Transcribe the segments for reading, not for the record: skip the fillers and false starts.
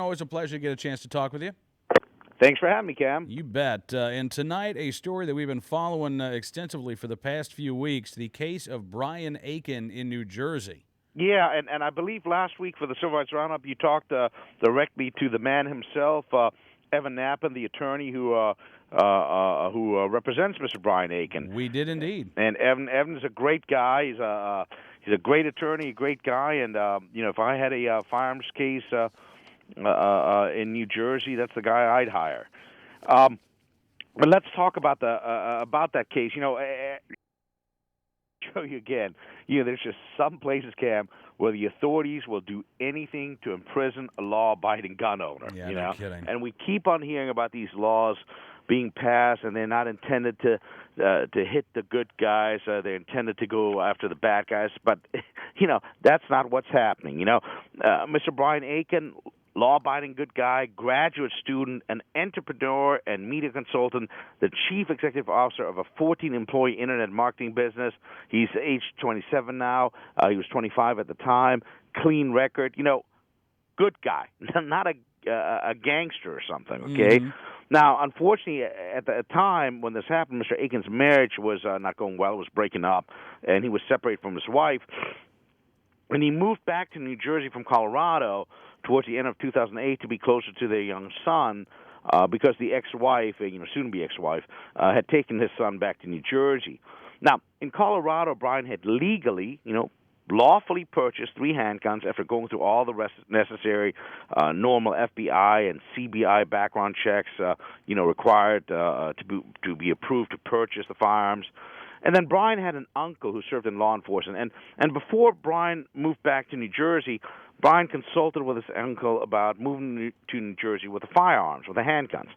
Always a pleasure to get a chance to talk with you. Thanks for having me, Cam. You bet. And tonight, a story that we've been following extensively for the past few weeks, the case of Brian Aiken in New Jersey. Yeah, and I believe last week for the Civil Rights Roundup, you talked directly to the man himself, Evan Knappen, the attorney who represents Mr. Brian Aiken. We did indeed. And Evan's a great guy. He's a great attorney, a great guy. And if I had a firearms case in New Jersey, that's the guy I'd hire. But let's talk about that case. Show you again. There's just some places, Cam, where the authorities will do anything to imprison a law-abiding gun owner. Yeah, no kidding. And we keep on hearing about these laws being passed, and they're not intended to hit the good guys. They're intended to go after the bad guys. But that's not what's happening. Mr. Brian Aiken, law-abiding good guy, graduate student, an entrepreneur and media consultant, the chief executive officer of a 14-employee internet marketing business. He's age 27 now. He was 25 at the time. Clean record. Good guy, not a gangster or something, okay? Mm-hmm. Now, unfortunately, at the time when this happened, Mr. Aiken's marriage was not going well. It was breaking up, and he was separated from his wife. And he moved back to New Jersey from Colorado towards the end of 2008 to be closer to their young son because the ex-wife, soon-to-be ex-wife, had taken his son back to New Jersey. Now, in Colorado, Brian had legally, lawfully purchased 3 handguns after going through all the necessary normal FBI and CBI background checks, required to be approved to purchase the firearms. And then Brian had an uncle who served in law enforcement. And before Brian moved back to New Jersey, Brian consulted with his uncle about moving to New Jersey with the firearms, with the handguns.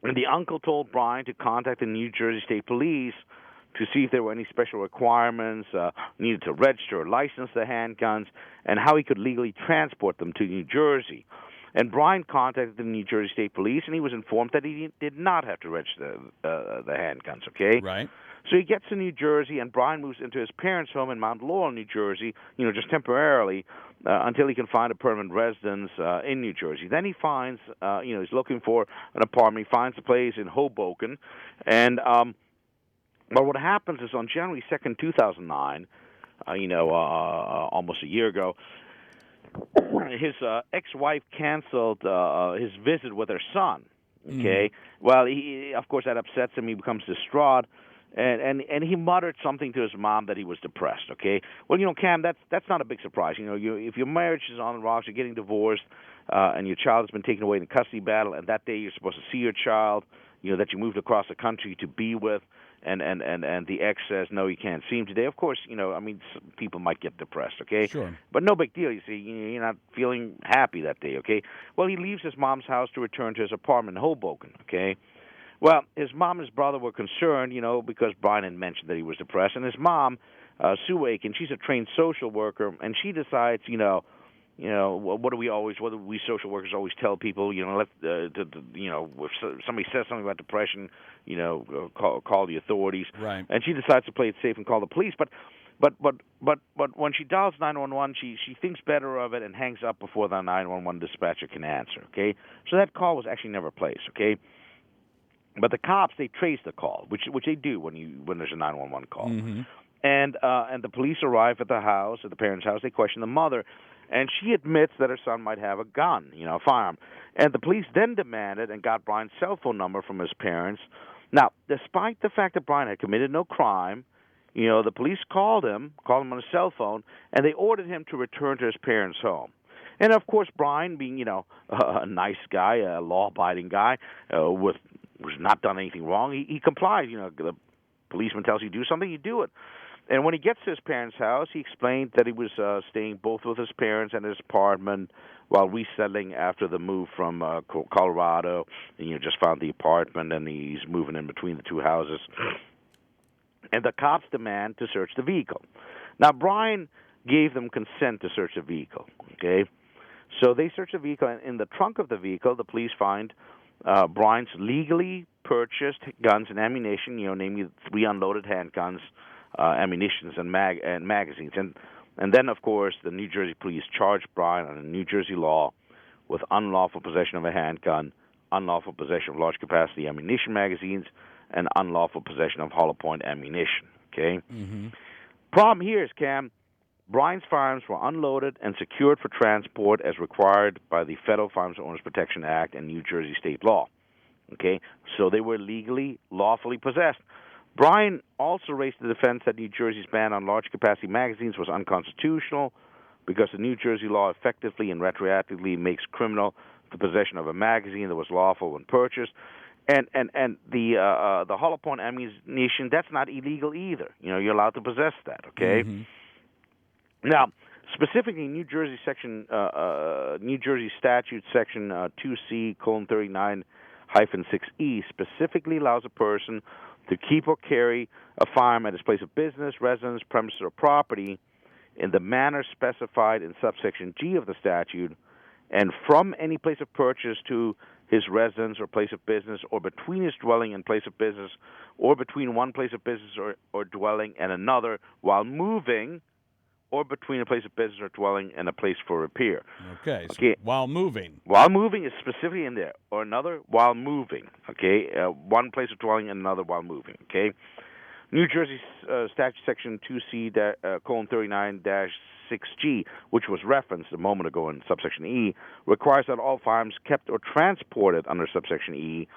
And the uncle told Brian to contact the New Jersey State Police to see if there were any special requirements, needed to register or license the handguns, and how he could legally transport them to New Jersey. And Brian contacted the New Jersey State Police, and he was informed that he did not have to register the handguns, okay? Right. So he gets to New Jersey, and Brian moves into his parents' home in Mount Laurel, New Jersey, just temporarily, until he can find a permanent residence in New Jersey. Then he finds, he's looking for an apartment. He finds a place in Hoboken, and well, what happens is on January 2nd, 2009, almost a year ago, his ex-wife canceled his visit with her son. Okay, well, of course that upsets him. He becomes distraught, and he muttered something to his mom that he was depressed. Okay, well, Cam, that's not a big surprise. If your marriage is on the rocks, you're getting divorced, and your child has been taken away in a custody battle, and that day you're supposed to see your child, that you moved across the country to be with. And the ex says, no, you can't see him today. Of course, people might get depressed, okay? Sure. But no big deal. You see, you're not feeling happy that day, okay? Well, he leaves his mom's house to return to his apartment in Hoboken, okay? Well, his mom and his brother were concerned, because Brian had mentioned that he was depressed. And his mom, Sue Aiken, she's a trained social worker, and she decides, what do we social workers always tell people? If somebody says something about depression, call the authorities. Right. And she decides to play it safe and call the police. But when she dials 911, she thinks better of it and hangs up before the 911 dispatcher can answer. Okay, so that call was actually never placed. Okay. But the cops, they trace the call, which they do when there's a 911 call. Mm-hmm. And the police arrive at the house, at the parents' house. They question the mother, and she admits that her son might have a gun, a firearm. And the police then demanded and got Brian's cell phone number from his parents. Now, despite the fact that Brian had committed no crime, the police called him on his cell phone, and they ordered him to return to his parents' home. And of course, Brian, being a nice guy, a law-abiding guy, who's not done anything wrong, he complies. The policeman tells you to do something, you do it. And when he gets to his parents' house, he explained that he was staying both with his parents and his apartment while resettling after the move from Colorado. And just found the apartment, and he's moving in between the two houses. And the cops demand to search the vehicle. Now, Brian gave them consent to search the vehicle, okay? So they search the vehicle, and in the trunk of the vehicle, the police find Brian's legally purchased guns and ammunition, namely 3 unloaded handguns, ammunitions, and magazines. And then, of course, the New Jersey police charged Brian under New Jersey law with unlawful possession of a handgun, unlawful possession of large-capacity ammunition magazines, and unlawful possession of hollow point ammunition. Okay? Mm-hmm. Problem here is, Cam, Brian's firearms were unloaded and secured for transport as required by the Federal Firearms Owners Protection Act and New Jersey state law. Okay? So they were legally, lawfully possessed. Brian also raised the defense that New Jersey's ban on large-capacity magazines was unconstitutional because the New Jersey law effectively and retroactively makes criminal the possession of a magazine that was lawful when purchased. And the hollow point ammunition, that's not illegal either. You know, you're allowed to possess that, okay? Mm-hmm. Now, specifically, New Jersey statute section 2C:39-6E specifically allows a person to keep or carry a firearm at his place of business, residence, premises, or property in the manner specified in subsection G of the statute, and from any place of purchase to his residence or place of business, or between his dwelling and place of business, or between one place of business or dwelling and another while moving, or between a place of business or dwelling and a place for repair. Okay, so while moving. While moving is specifically in there, or another while moving, okay? One place of dwelling and another while moving, okay? New Jersey statute section 2C:39-6G, which was referenced a moment ago in subsection E, requires that all firearms kept or transported under subsection E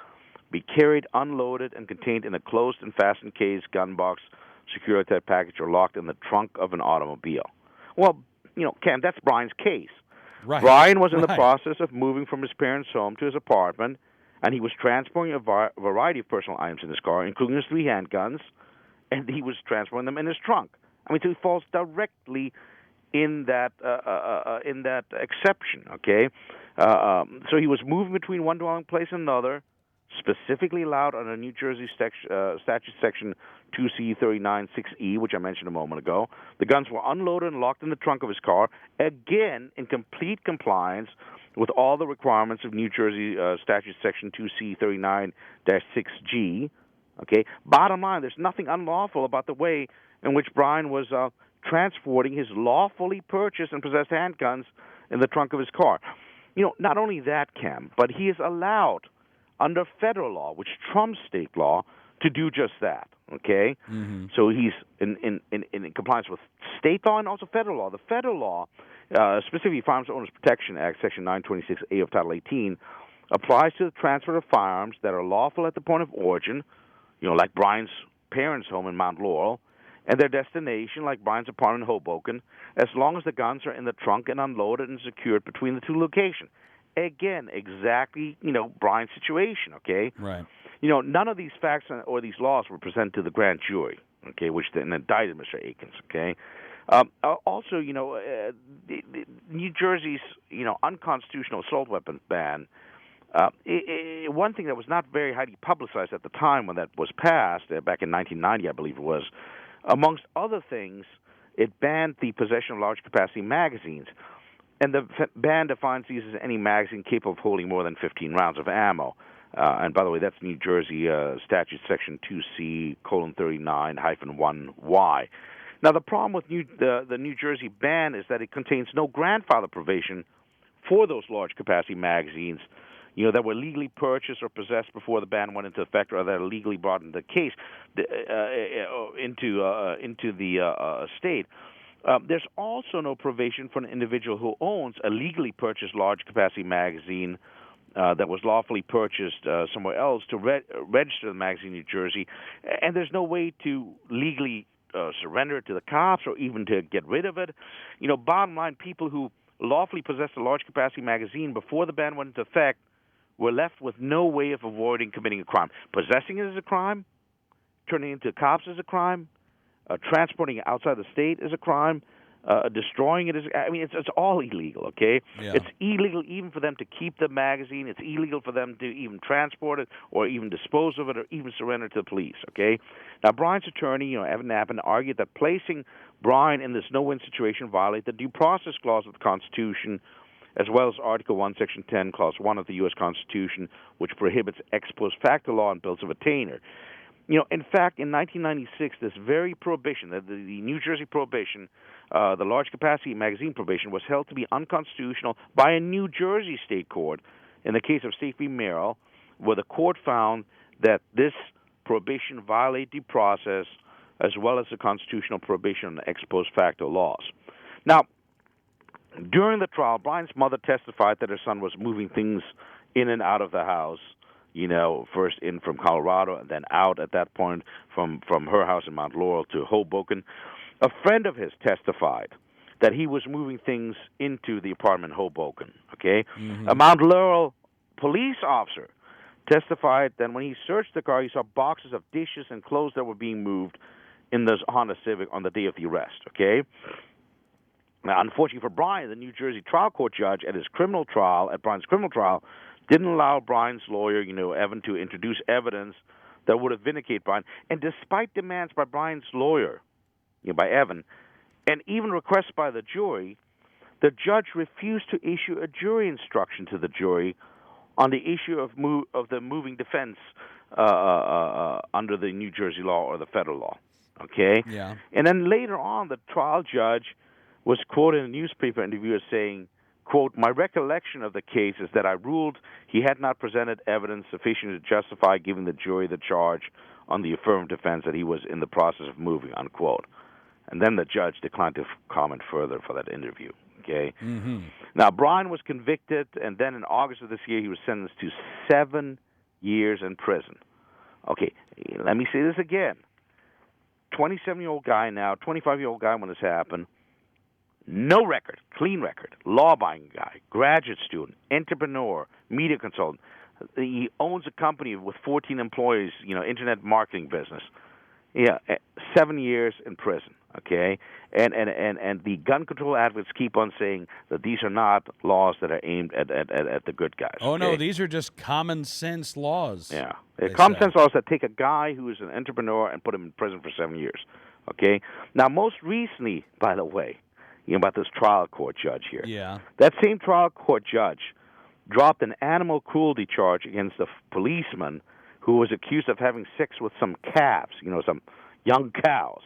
be carried, unloaded, and contained in a closed and fastened case, gun box, security type package, or locked in the trunk of an automobile. Well, you know, Cam, that's Brian's case. Right. Brian was in the process of moving from his parents' home to his apartment, and he was transporting a variety of personal items in his car, including his 3 handguns, and he was transporting them in his trunk. I mean, so he falls directly in that exception, okay? So he was moving between one dwelling place and another, specifically allowed under New Jersey statute section 2C:39-6E, which I mentioned a moment ago. The guns were unloaded and locked in the trunk of his car, again in complete compliance with all the requirements of New Jersey statute section 2C:39-6G. Okay. Bottom line, there's nothing unlawful about the way in which Brian was transporting his lawfully purchased and possessed handguns in the trunk of his car. You know, not only that, Cam, but he is allowed under federal law, which trumps state law, to do just that. Okay, so he's in compliance with state law and also federal law. The federal law, specifically Firearms Owners Protection Act, Section 926A of Title 18, applies to the transfer of firearms that are lawful at the point of origin, you know, like Brian's parents' home in Mount Laurel, and their destination, like Brian's apartment in Hoboken, as long as the guns are in the trunk and unloaded and secured between the two locations. Again, exactly, you know, Brian's situation, okay? Right. You know, none of these facts or these laws were presented to the grand jury, okay, which then indicted Mr. Akins, okay? Also, you know, New Jersey's, you know, unconstitutional assault weapons ban, one thing that was not very highly publicized at the time when that was passed, back in 1990, I believe it was, amongst other things, it banned the possession of large-capacity magazines. And the ban defines these as any magazine capable of holding more than 15 rounds of ammo. And by the way, that's New Jersey statute section 2C:39-1Y. Now, the problem with the New Jersey ban is that it contains no grandfather provision for those large-capacity magazines, you know, that were legally purchased or possessed before the ban went into effect, or that are legally brought into the case into the state. There's also no provision for an individual who owns a legally purchased large-capacity magazine that was lawfully purchased somewhere else to register the magazine in New Jersey, and there's no way to legally surrender it to the cops or even to get rid of it. You know, bottom line, people who lawfully possessed a large-capacity magazine before the ban went into effect were left with no way of avoiding committing a crime. Possessing it is a crime. Turning it into cops is a crime. Transporting it outside the state is a crime. Destroying it is, I mean, it's all illegal, okay? Yeah. It's illegal even for them to keep the magazine. It's illegal for them to even transport it or even dispose of it or even surrender it to the police, okay? Now, Brian's attorney, you know, Evan Knappen, argued that placing Brian in this no-win situation violates the Due Process Clause of the Constitution, as well as Article 1, Section 10, Clause 1 of the U.S. Constitution, which prohibits ex post facto law and bills of attainder. You know, in fact, in 1996, this very prohibition, the New Jersey prohibition the large capacity magazine prohibition was held to be unconstitutional by a New Jersey state court in the case of State v. Merrill, where the court found that this prohibition violated due process as well as the constitutional prohibition on ex post facto laws. Now, during the trial, Brian's mother testified that her son was moving things in and out of the house, first in from Colorado and then out at that point from her house in Mount Laurel to Hoboken. A friend of his testified that he was moving things into the apartment in Hoboken, okay? Mm-hmm. A Mount Laurel police officer testified that when he searched the car, he saw boxes of dishes and clothes that were being moved in the Honda Civic on the day of the arrest, okay? Now, unfortunately for Brian, the New Jersey trial court judge at Brian's criminal trial, didn't allow Brian's lawyer, Evan, to introduce evidence that would have vindicated Brian. And despite demands by Brian's lawyer, by Evan, and even requests by the jury, the judge refused to issue a jury instruction to the jury on the issue of the moving defense under the New Jersey law or the federal law. Okay? Yeah. And then later on, the trial judge was quoted in a newspaper interview as saying, quote, "My recollection of the case is that I ruled he had not presented evidence sufficient to justify giving the jury the charge on the affirmative defense that he was in the process of moving," unquote. And then the judge declined to comment further for that interview. Okay? Mm-hmm. Now, Brian was convicted, and then in August of this year, he was sentenced to 7 years in prison. Okay, let me say this again. 27-year-old guy now, 25-year-old guy when this happened, no record, clean record, law-abiding guy, graduate student, entrepreneur, media consultant. He owns a company with 14 employees, internet marketing business. Yeah, 7 years in prison, okay? And the gun control advocates keep on saying that these are not laws that are aimed at the good guys. Oh, okay? no, these are just common sense laws. Yeah. Common sense laws that take a guy who is an entrepreneur and put him in prison for 7 years, okay? Now, most recently, by the way, about this trial court judge here. Yeah. That same trial court judge dropped an animal cruelty charge against a policeman who was accused of having sex with some calves, some young cows,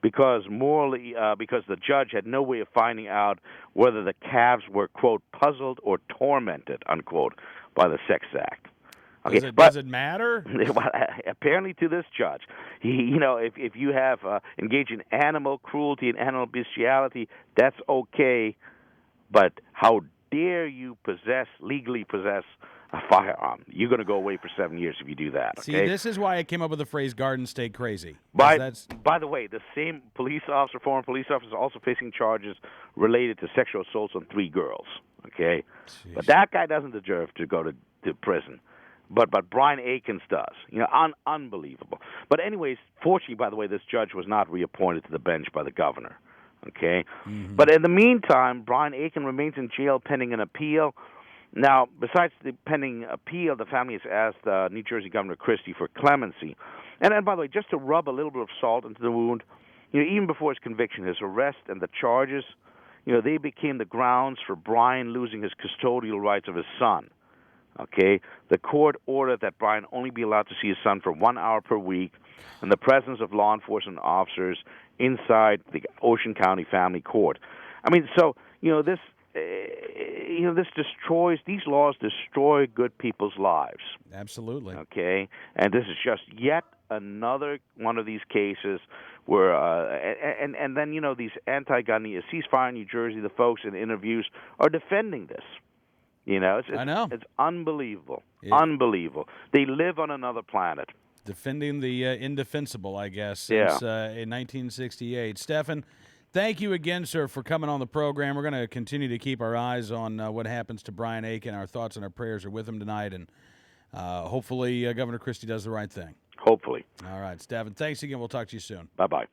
because the judge had no way of finding out whether the calves were, quote, puzzled or tormented, unquote, by the sex act. Okay, does it matter? Well, apparently to this judge, if you have engaged in animal cruelty and animal bestiality, that's okay, but how dare you legally possess a firearm? You're going to go away for 7 years if you do that. Okay? See, this is why I came up with the phrase "Garden State Crazy." By the way, the same former police officer, is also facing charges related to sexual assaults on 3 girls. Okay, Jeez. But that guy doesn't deserve to go to prison. But Brian Akins does. Unbelievable. But anyways, fortunately, by the way, this judge was not reappointed to the bench by the governor. Okay? Mm-hmm. But in the meantime, Brian Akins remains in jail pending an appeal. Now, besides the pending appeal, the family has asked New Jersey Governor Christie for clemency. And by the way, just to rub a little bit of salt into the wound, even before his conviction, his arrest and the charges, they became the grounds for Brian losing his custodial rights of his son. Okay, the court ordered that Brian only be allowed to see his son for 1 hour per week in the presence of law enforcement officers inside the Ocean County Family Court. I mean, so this these laws destroy good people's lives. Absolutely. Okay, and this is just yet another one of these cases where, and then these anti-gun ceasefire in New Jersey, the folks in interviews are defending this. I know. It's unbelievable. Yeah. Unbelievable. They live on another planet. Defending the indefensible, I guess, since in 1968. Stefan, thank you again, sir, for coming on the program. We're going to continue to keep our eyes on what happens to Brian Akins. Our thoughts and our prayers are with him tonight, and hopefully Governor Christie does the right thing. Hopefully. All right, Stefan, thanks again. We'll talk to you soon. Bye-bye.